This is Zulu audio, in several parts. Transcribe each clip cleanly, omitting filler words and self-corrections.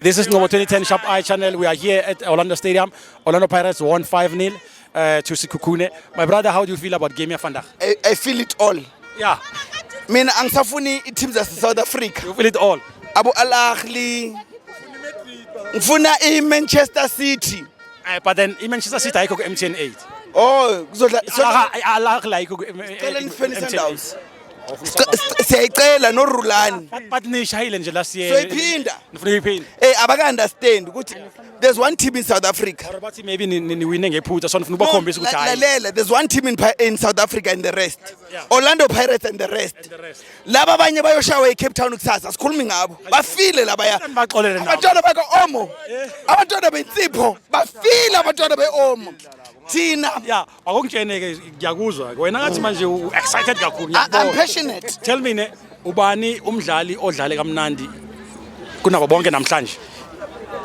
This is Ngobo 2010 Sharp Eye channel. We are here at Orlando Stadium. Orlando Pirates won 5-0 to Sekhukhune. My brother, how do you feel about game vandag? I feel it all. Yeah. Mina angisafuni teams za South Africa. You feel it all? Abu Al Ahly. Ngifuna Manchester City. But then Manchester City ayikho ku MTN 8. Oh, kuzodla Al Ahly ayikho ku MTN 8. Siyayicela no Rulani. But nishayile nje last year. So iphinda. Ngifuna iphinde. Abaka understand ukuthi there's one team in South Africa. Or bathi maybe ni win ngephutha so ngifuna ukukhombisa ukuthi hayi. Lalela, there's one team in South Africa and the rest. Yeah. Orlando Pirates and the rest. Laba abanye bayoshawa eCape Town kusasa. Sikhulumi ngabo. Bafile labaya. Baxolele nabo. Abantwana baka Omo. Abantwana beNsipho bafile abantwana beOmo. Thina. Yeah, akungitshene ke ngiyakuzwa. Wena ngathi manje excited kakhulu. I'm passionate. Tell me ne ubani umdlali odlale kamnandi kunabo bonke namhlanje?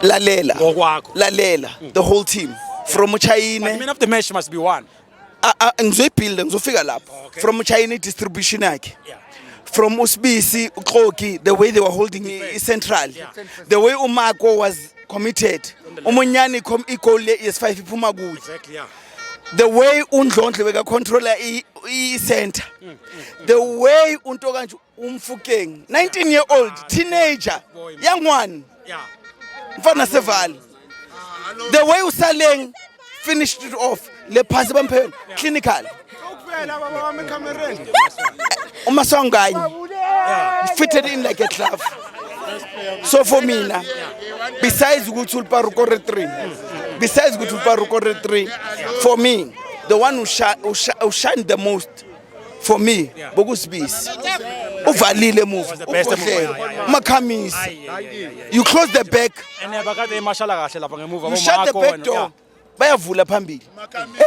Lalela. Ngokwakho. Lalela. The whole team. From Uchayine. Man of the match must be one. Ngizoyibuild ngizofika lapho. From Uchayine distribution yakhe. Yeah. From Sibisi, Uxoki, the way they were holding it central. Yeah. The way Umako was committed. Umunyani goal is 5 iphuma kude. Exactly, yeah. The way uNdlondle beka controller I center. The way uNtokanju umfukeng 19-year-old teenager, young one. Yeah. Mfana Seval. The way uSaleng finished it off. Le pass bamphela clinical. Umasonganye fitted in like a glove. So for me now, besides Gutulpa Rukore 3, for me, the one who shined the most, for me, Bogus Beast. Uvalile move. The best move. Makamis. You close the back. You shut the back door. Bayavula phambili.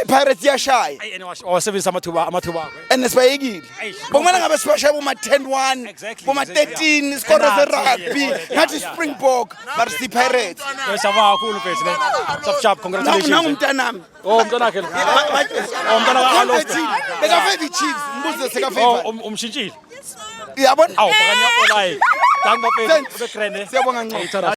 Pirates yashaya. Wasebenzisa amathuba. And sibayekile. Bomana ngabe sibashaya boma 10-1, boma 13 score rugby, ngathi Springbok, but si Pirates. Siyabonga kakhulu mfethu ne. Sharp, congratulations. Nangu umntanami. Oh umntanakhe. Umntana ka-Alosta. Bekafave Chiefs, mbuzo sekafave. Umshintshile. Yabona? Awu bakanya olayi. Dank bafethu, ubekrene. Siyabonga ngqo.